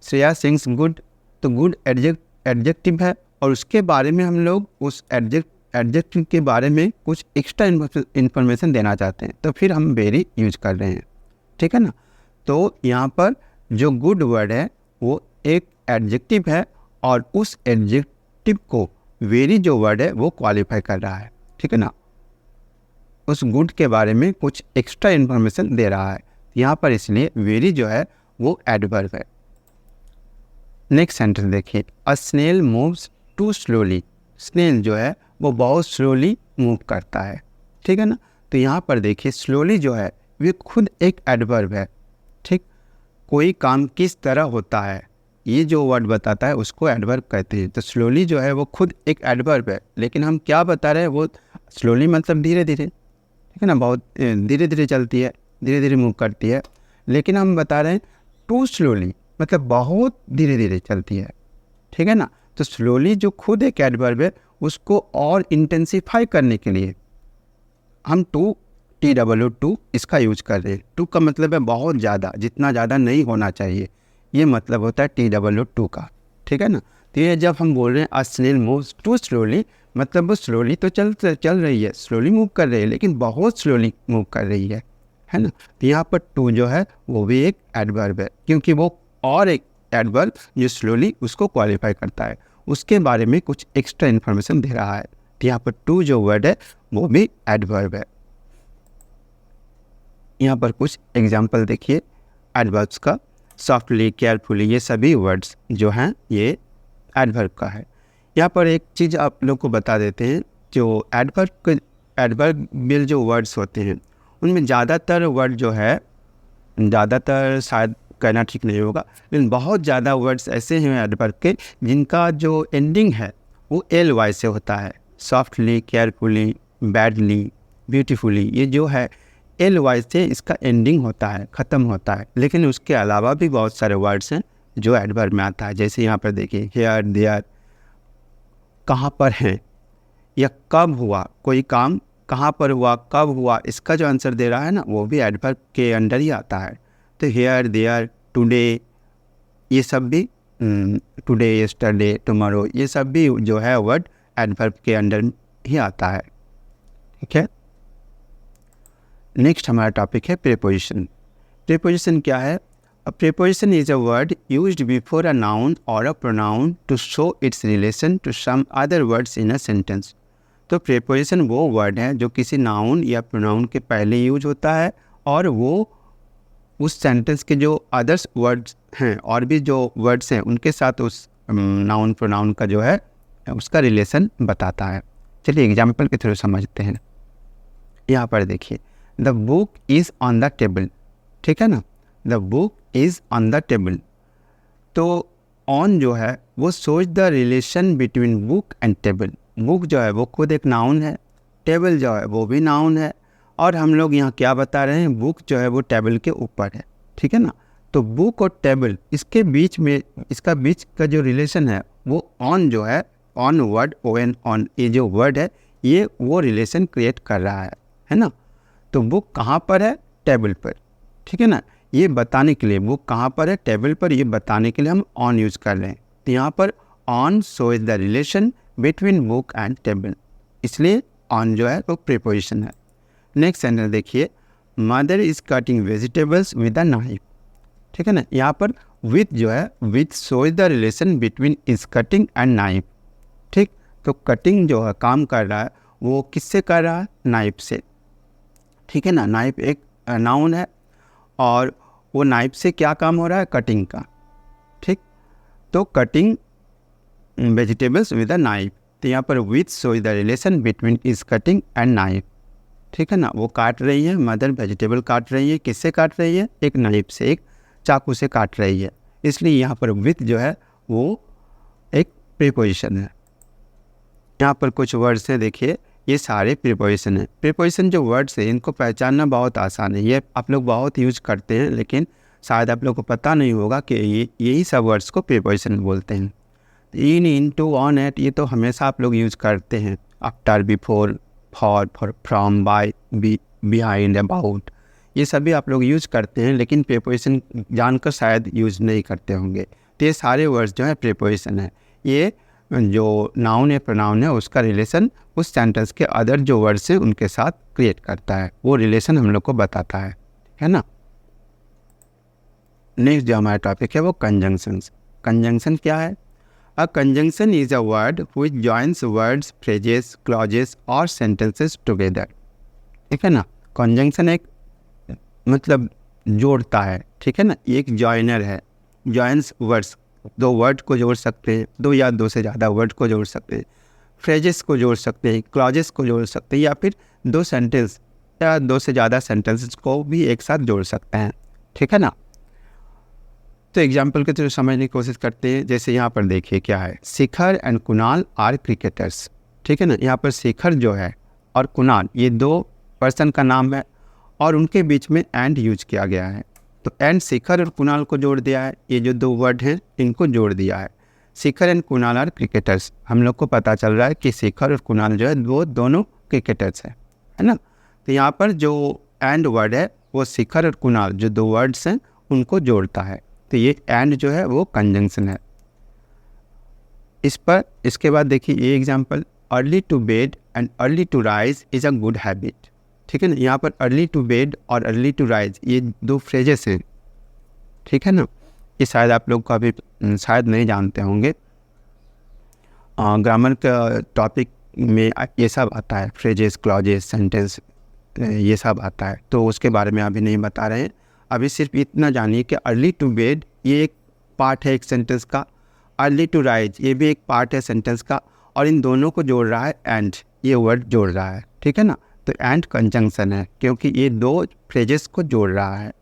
Speaker 1: श्रेया सिंग्स गुड, तो गुड एडजेक्टिव है, और उसके बारे में हम लोग उस एडजेक्टिव के बारे में कुछ एक्स्ट्रा इन्फॉर्मेशन देना चाहते हैं, तो फिर हम वेरी यूज कर रहे हैं, ठीक है ना। तो यहाँ पर जो गुड वर्ड है वो एक एडजेक्टिव है, और उस एडजेक्टिव को वेरी जो वर्ड है वो क्वालिफाई कर रहा है, ठीक है ना। उस गुड के बारे में कुछ एक्स्ट्रा इन्फॉर्मेशन दे रहा है यहाँ पर, इसलिए वेरी जो है वो एडवर्ब है। नेक्स्ट सेंटेंस देखिए, a snail moves too slowly, snail जो है वो बहुत स्लोली मूव करता है, ठीक है ना। तो यहाँ पर देखिए स्लोली जो है वे खुद एक एडवर्ब है। ठीक, कोई काम किस तरह होता है, ये जो वर्ड बताता है उसको एडवर्ब कहते हैं। तो स्लोली जो है वो खुद एक एडवर्ब है, लेकिन हम क्या बता रहे हैं, वो स्लोली मतलब धीरे धीरे, ठीक है ना, बहुत धीरे धीरे चलती है, धीरे धीरे मूव करती है। लेकिन हम बता रहे हैं टू स्लोली मतलब बहुत धीरे धीरे चलती है, ठीक है ना। तो स्लोली जो खुद एक एडवर्ब है, उसको और इंटेंसिफाई करने के लिए हम TW2 इसका यूज कर रहे हैं। टू का मतलब है बहुत ज़्यादा, जितना ज़्यादा नहीं होना चाहिए, ये मतलब होता है TW2 का, ठीक है ना। तो ये जब हम बोल रहे हैं a snail moves too slowly, मतलब वो स्लोली तो चल रही है, स्लोली मूव कर रही है, लेकिन बहुत स्लोली मूव कर रही है ना। तो यहाँ पर टू जो है वो भी एक एडवर्ब है, क्योंकि वो और एक एडवर्ब जो स्लोली उसको क्वालिफाई करता है, उसके बारे में कुछ एक्स्ट्रा इन्फॉर्मेशन दे रहा है। तो यहाँ पर टू जो वर्ड है वो भी एडवर्ब है। यहाँ पर कुछ एग्जाम्पल देखिए एडवर्ब्स का। सॉफ्टली, केयरफुली, ये सभी वर्ड्स जो हैं ये एडवर्ब का है। यहाँ पर एक चीज़ आप लोग को बता देते हैं, जो एडवर्बियल जो वर्ड्स होते हैं उनमें ज़्यादातर वर्ड जो है, ज़्यादातर शायद कहना ठीक नहीं होगा, लेकिन बहुत ज़्यादा वर्ड्स ऐसे हैं एडवर्ब के जिनका जो एंडिंग है वो LY से होता है। सॉफ्टली, केयरफुली, बैडली, ब्यूटीफुली, ये जो है LY से इसका एंडिंग होता है, ख़त्म होता है। लेकिन उसके अलावा भी बहुत सारे वर्ड्स हैं जो एडवर्ब में आता है। जैसे यहाँ पर देखिए हियर, देयर, कहाँ पर हैं, या कब हुआ, कोई काम कहाँ पर हुआ, कब हुआ, इसका जो आंसर दे रहा है ना वो भी एडवर्ब के अंडर ही आता है। तो हियर, देयर, टुडे, ये सब भी टुडे, यस्टरडे, टुमारो, ये सब भी जो है वर्ड एडवर्ब के अंडर ही आता है, ठीक है। नेक्स्ट हमारा टॉपिक है प्रीपोजिशन। प्रीपोजिशन क्या है? A preposition is a word used before a noun और a pronoun to show its relation to some other words in a sentence. तो प्रीपोजिशन वो वर्ड है जो किसी नाउन या प्रोनाउन के पहले यूज होता है और वो उस सेंटेंस के जो अदर्स वर्ड्स हैं और भी जो वर्ड्स हैं उनके साथ उस नाउन प्रोनाउन का जो है उसका रिलेशन बताता है। चलिए एग्जाम्पल के थ्रू समझते हैं। यहाँ पर देखिए the book is on the table, ठीक है ना, the book is on the table. तो ऑन जो है वो सोच the relation between book and table. Book जो है वो खुद एक नाउन है, टेबल जो है वो भी नाउन है, और हम लोग यहाँ क्या बता रहे हैं, बुक जो है वो टेबल के ऊपर है, ठीक है ना। तो बुक और टेबल इसके बीच में, इसका बीच का जो रिलेशन है वो ऑन जो है, ऑन वर्ड, ON, ऑन, ये जो वर्ड है ये वो रिलेशन क्रिएट कर रहा है ना। तो बुक कहाँ पर है? टेबल पर, ठीक है ना। ये बताने के लिए बुक कहाँ पर है, टेबल पर, ये बताने के लिए हम ऑन यूज़ कर रहे हैं। तो यहाँ पर on shows the relation between book and table, इसलिए ऑन जो है वो प्रीपोजिशन है। नेक्स्ट सेंटेंस देखिए, mother is cutting vegetables with a knife, ठीक है ना। यहाँ पर विथ जो है, with shows the relation between is cutting and knife, ठीक। तो कटिंग जो है काम कर रहा है वो किससे कर रहा है? नाइफ से, ठीक है ना। नाइफ एक नाउन है और वो नाइफ से क्या काम हो रहा है? कटिंग का, ठीक। तो cutting vegetables with a knife, तो यहाँ पर with shows the relation between is cutting and knife, ठीक है ना। वो काट रही है, मदर वेजिटेबल काट रही है, किससे काट रही है? एक नाइफ से, एक चाकू से काट रही है, इसलिए यहाँ पर विथ जो है वो एक प्रीपोजिशन है। यहाँ पर कुछ वर्ड्स हैं, देखिए ये सारे प्रीपोजिशन हैं। प्रीपोजिशन जो वर्ड्स हैं इनको पहचानना बहुत आसान है, ये आप लोग बहुत यूज करते हैं, लेकिन शायद आप लोग को पता नहीं होगा कि यही सब वर्ड्स को प्रीपोजिशन बोलते हैं। इन टू, ऑन, एट, ये तो हमेशा आप लोग यूज करते हैं। After, before, for, from, by, behind, about, ये सभी आप लोग यूज करते हैं, लेकिन प्रीपोजिशन जानकर शायद यूज नहीं करते होंगे। तो ये सारे वर्ड्स जो है प्रीपोजिशन है। ये जो नाउन या प्रोनाउन है उसका रिलेशन उस सेंटेंस के अदर जो वर्ड्स हैं उनके साथ क्रिएट करता है, वो रिलेशन हम लोग को बताता है ना। नेक्स्ट जो हमारा टॉपिक है वो कंजंक्शंस। कंजंक्शन क्या है? A conjunction is a word which joins words, phrases, clauses और सेंटेंसेस टुगेदर, ठीक है ना। कंजंक्शन एक मतलब जोड़ता है, ठीक है ना, एक जॉइनर है, जॉइंस वर्ड्स, दो वर्ड को जोड़ सकते हैं, दो या दो से ज़्यादा वर्ड को जोड़ सकते हैं, फ्रेजेस को जोड़ सकते हैं, क्लॉजेस को जोड़ सकते हैं, या फिर दो सेंटेंस या दो से ज़्यादा सेंटेंसेस को भी एक साथ जोड़ सकते हैं, ठीक है ना। तो एग्जाम्पल के थ्रू समझने की कोशिश करते हैं। जैसे यहाँ पर देखिए क्या है, शिखर एंड कुणाल आर क्रिकेटर्स, ठीक है ना। यहाँ पर शिखर जो है और कुणाल ये दो पर्सन का नाम है और उनके बीच में एंड यूज किया गया है। तो एंड शिखर और कुणाल को जोड़ दिया है, ये जो दो वर्ड हैं इनको जोड़ दिया है। शिखर एंड कुणाल आर क्रिकेटर्स, हम लोग को पता चल रहा है कि शिखर और कुणाल जो है वो दोनों क्रिकेटर्स हैं, है ना। तो यहाँ पर जो एंड वर्ड है वो शिखर और कुणाल जो दो वर्ड्स हैं उनको जोड़ता है। तो ये एंड जो है वो कंजंक्शन है। इसके बाद देखिए ये example, early to bed and early to rise is a good habit, ठीक है ना। यहाँ पर अर्ली टू बेड और अर्ली टू राइज ये दो फ्रेजेस हैं, ठीक है ना। ये शायद आप लोग को अभी शायद नहीं जानते होंगे, ग्रामर का टॉपिक में ये सब आता है, फ्रेजेस, क्लॉजेस, सेंटेंस, ये सब आता है। तो उसके बारे में अभी नहीं बता रहे हैं। अभी सिर्फ इतना जानिए कि अर्ली टू बेड ये एक पार्ट है एक सेंटेंस का, अर्ली टू राइज ये भी एक पार्ट है सेंटेंस का, और इन दोनों को जोड़ रहा है एंड, ये वर्ड जोड़ रहा है, ठीक है ना। तो एंड कंजंक्शन है क्योंकि ये दो फ्रेजेस को जोड़ रहा है।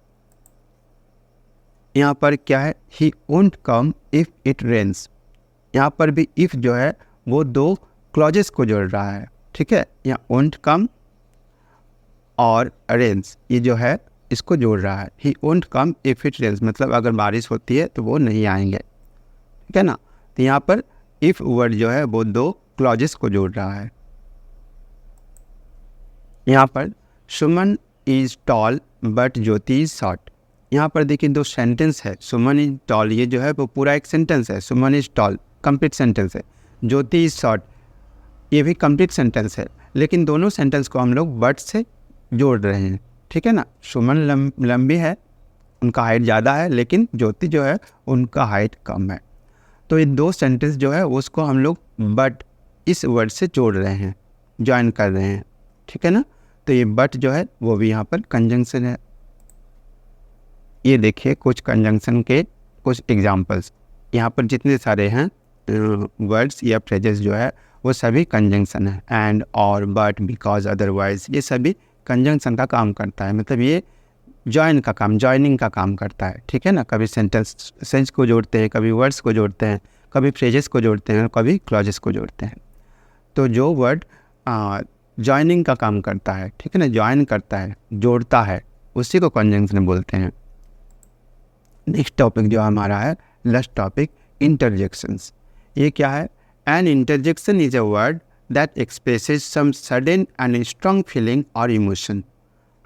Speaker 1: यहाँ पर क्या है, he won't come if it rains, यहाँ पर भी इफ़ जो है वो दो क्लॉजेस को जोड़ रहा है, ठीक है। यहाँ वोंट कम और रेन्स ये जो है इसको जोड़ रहा है। He won't come if it rains मतलब अगर बारिश होती है तो वो नहीं आएंगे, ठीक है ना। तो यहाँ पर इफ़ वर्ड जो है वो दो क्लॉजेस को जोड़ रहा है। यहाँ पर Suman is tall but Jyoti is short, यहाँ पर देखिए दो सेंटेंस है। सुमन इज़ टॉल ये जो है वो पूरा एक सेंटेंस है, सुमन इज़ टॉल कंप्लीट सेंटेंस है। ज्योति इज़ शॉर्ट ये भी कंप्लीट सेंटेंस है, लेकिन दोनों सेंटेंस को हम लोग बट से जोड़ रहे हैं, ठीक है ना। सुमन लंबी है, उनका हाइट ज़्यादा है, लेकिन ज्योति जो है उनका हाइट कम है। तो ये दो सेंटेंस जो है उसको हम लोग बट इस वर्ड से जोड़ रहे हैं, ज्वाइन कर रहे हैं, ठीक है ना। तो ये बट जो है वो भी यहाँ पर कंजंक्शन है। ये देखिए कुछ कंजंक्शन के कुछ एग्जांपल्स, यहाँ पर जितने सारे हैं वर्ड्स या फ्रेजेस जो है वो सभी कंजंक्शन है। एंड, और, बट, बिकॉज, अदरवाइज ये सभी कंजंक्शन का काम करता है, मतलब ये ज्वाइनिंग का काम करता है, ठीक है ना। कभी सेंस को जोड़ते हैं, कभी वर्ड्स को जोड़ते हैं, कभी फ्रेजेस को जोड़ते हैं, कभी क्लॉजेस को जोड़ते हैं। तो जो वर्ड ज्वाइनिंग का काम करता है, ठीक है ना, ज्वाइन करता है, जोड़ता है, उसी को कंजंक्शन बोलते हैं। नेक्स्ट टॉपिक जो हमारा है लास्ट टॉपिक, इंटरजेक्शंस। ये क्या है, an interjection is a word that expresses some sudden and strong feeling और इमोशन।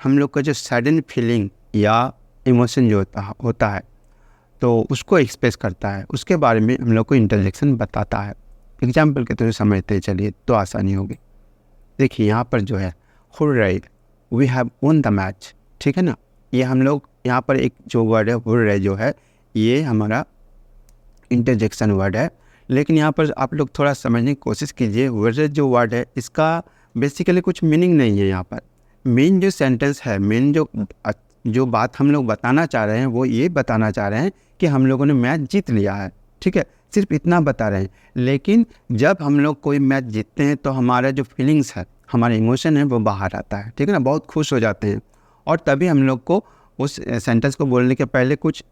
Speaker 1: हम लोग का जो सडन फीलिंग या इमोशन जो होता है तो उसको एक्सप्रेस करता है, उसके बारे में हम लोग को इंटरजेक्शन बताता है। एग्जाम्पल के थ्रू समझते चलिए तो आसानी होगी। देखिए यहाँ पर जो है hurray, we have won the match, ठीक है ना। ये हम लोग यहाँ पर एक जो वर्ड है हुर्रे जो है ये हमारा इंटरजेक्शन वर्ड है, लेकिन यहाँ पर आप लोग थोड़ा समझने की कोशिश कीजिए। हुर्रे जो वर्ड है इसका बेसिकली कुछ मीनिंग नहीं है। यहाँ पर मेन जो सेंटेंस है, मेन जो बात हम लोग बताना चाह रहे हैं वो ये बताना चाह रहे हैं कि हम लोगों ने मैच जीत लिया है, ठीक है, सिर्फ इतना बता रहे हैं। लेकिन जब हम लोग कोई मैच जीतते हैं तो हमारा जो फीलिंग्स है, हमारा इमोशन है वो बाहर आता है, ठीक है ना, बहुत खुश हो जाते हैं। और तभी हम लोग को उस सेंटेंस को बोलने के पहले कुछ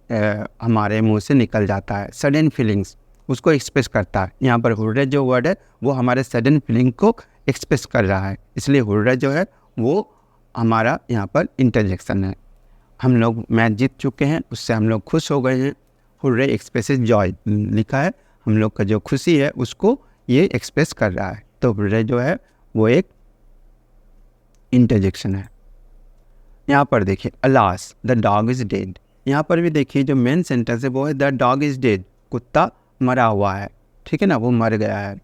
Speaker 1: हमारे मुंह से निकल जाता है, सडन फीलिंग्स उसको एक्सप्रेस करता है। यहाँ पर हुर्रे जो वर्ड है वो हमारे सडन फीलिंग को एक्सप्रेस कर रहा है, इसलिए हुर्रे जो है वो हमारा यहाँ पर इंटरजेक्शन है। हम लोग मैच जीत चुके हैं, उससे हम लोग खुश हो गए हैं। हुर्रे एक्सप्रेसेस जॉय लिखा है, हम लोग का जो खुशी है उसको ये एक्सप्रेस कर रहा है। तो हुर्रे जो है वो एक इंटरजेक्शन है। यहाँ पर देखिए alas the dog is dead, यहाँ पर भी देखिए जो मेन सेंटेंस है वो है द डॉग इज़ डेड, कुत्ता मरा हुआ है, ठीक है ना, वो मर गया है।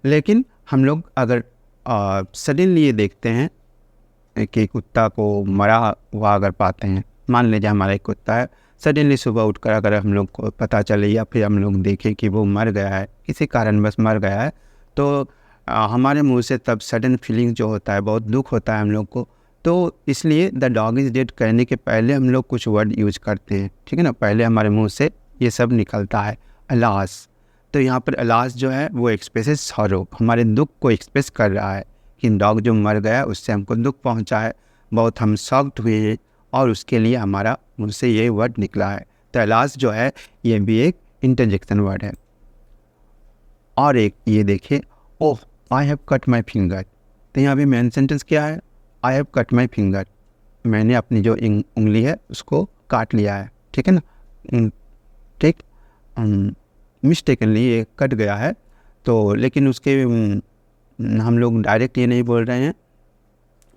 Speaker 1: लेकिन हम लोग अगर सडनली ये देखते हैं कि कुत्ता को मरा हुआ अगर पाते हैं, मान लीजिए हमारा एक कुत्ता है, सडनली सुबह उठकर अगर हम लोग को पता चले या फिर हम लोग देखें कि वो मर गया है, किसी कारणवश मर गया है, तो हमारे मुंह से तब सडन फीलिंग जो होता है, बहुत दुख होता है हम लोग को। तो इसलिए द डॉग इज़ डेड कहने के पहले हम लोग कुछ वर्ड यूज करते हैं, ठीक है ना, पहले हमारे मुंह से ये सब निकलता है, अलास। तो यहाँ पर अलास जो है वो एक्सप्रेसेस सॉरो, हमारे दुख को एक्सप्रेस कर रहा है कि डॉग जो मर गया उससे हमको दुख पहुँचा है। बहुत हम शॉक्ड हुए हैं और उसके लिए हमारा मुँह से ये वर्ड निकला है। तलाश जो है ये भी एक इंटरजेक्शन वर्ड है। और एक ये देखिए, oh I have cut my finger. तो यहाँ पे मेन सेंटेंस क्या है? I have cut my finger, मैंने अपनी जो उंगली है उसको काट लिया है, ठीक है ना। ठीक, मिस्टेकनली ये कट गया है। तो लेकिन उसके हम लोग डायरेक्ट ये नहीं बोल रहे हैं,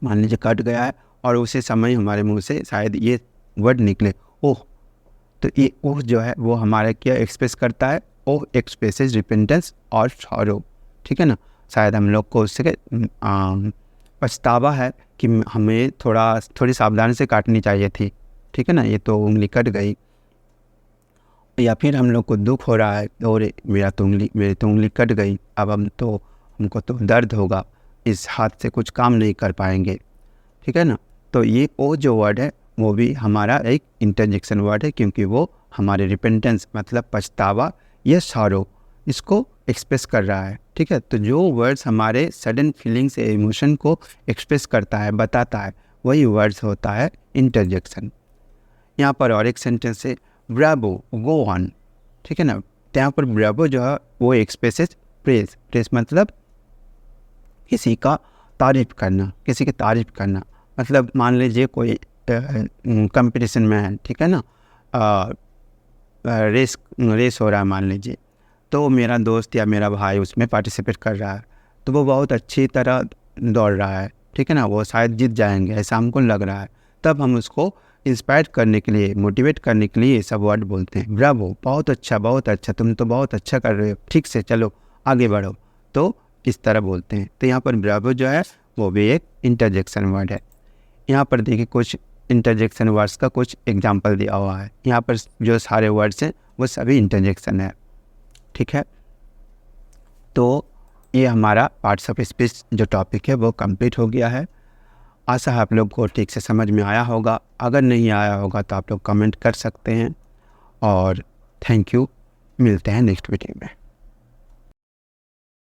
Speaker 1: मान लीजिए कट गया है और उसी समय हमारे मुंह से शायद ये वर्ड निकले ओह। तो ये ओह जो है वो हमारा क्या एक्सप्रेस करता है? ओह एक्सप्रेसेस रिपेंटेंस और सॉरो, ठीक है ना। शायद हम लोग को उससे पछतावा है कि हमें थोड़ी सावधानी से काटनी चाहिए थी, ठीक है ना, ये तो उंगली कट गई। या फिर हम लोग को दुख हो रहा है और मेरी तो उंगली कट गई, अब हमको तो दर्द होगा, इस हाथ से कुछ काम नहीं कर पाएंगे, ठीक है ना। तो ये ओ जो वर्ड है वो भी हमारा एक इंटरजेक्शन वर्ड है, क्योंकि वो हमारे रिपेंटेंस मतलब पछतावा या सॉरो इसको एक्सप्रेस कर रहा है, ठीक है। तो जो वर्ड्स हमारे सडन फीलिंग्स या इमोशन को एक्सप्रेस करता है, बताता है, वही वर्ड्स होता है इंटरजेक्शन। यहाँ पर और एक सेंटेंस है ब्रावो गो ऑन, ठीक है ना। तो यहाँ पर ब्रावो जो है वो एक्सप्रेसेस प्रेस मतलब किसी का तारीफ करना, किसी की तारीफ करना। मतलब मान लीजिए कोई कंपटीशन में है, ठीक है ना, रेस हो रहा है मान लीजिए, तो मेरा दोस्त या मेरा भाई उसमें पार्टिसिपेट कर रहा है, तो वो बहुत अच्छी तरह दौड़ रहा है, ठीक है ना, वो शायद जीत जाएंगे ऐसा हमको लग रहा है। तब हम उसको इंस्पायर करने के लिए, मोटिवेट करने के लिए ये सब वर्ड बोलते हैं। ब्रावो, बहुत अच्छा, तुम तो बहुत अच्छा कर रहे हो, ठीक से चलो आगे बढ़ो, तो इस तरह बोलते हैं। तो यहाँ पर ब्रावो जो है वो भी एक इंटरजेक्शन वर्ड है। यहाँ पर देखिए कुछ इंटरजेक्शन वर्ड्स का कुछ एग्जाम्पल दिया हुआ है। यहाँ पर जो सारे वर्ड्स हैं वो सभी इंटरजेक्शन है, ठीक है। तो ये हमारा पार्ट्स ऑफ स्पीच जो टॉपिक है वो कंप्लीट हो गया है। आशा है आप लोग को ठीक से समझ में आया होगा। अगर नहीं आया होगा तो आप लोग कमेंट कर सकते हैं। और थैंक यू, मिलते हैं नेक्स्ट वीडियो में।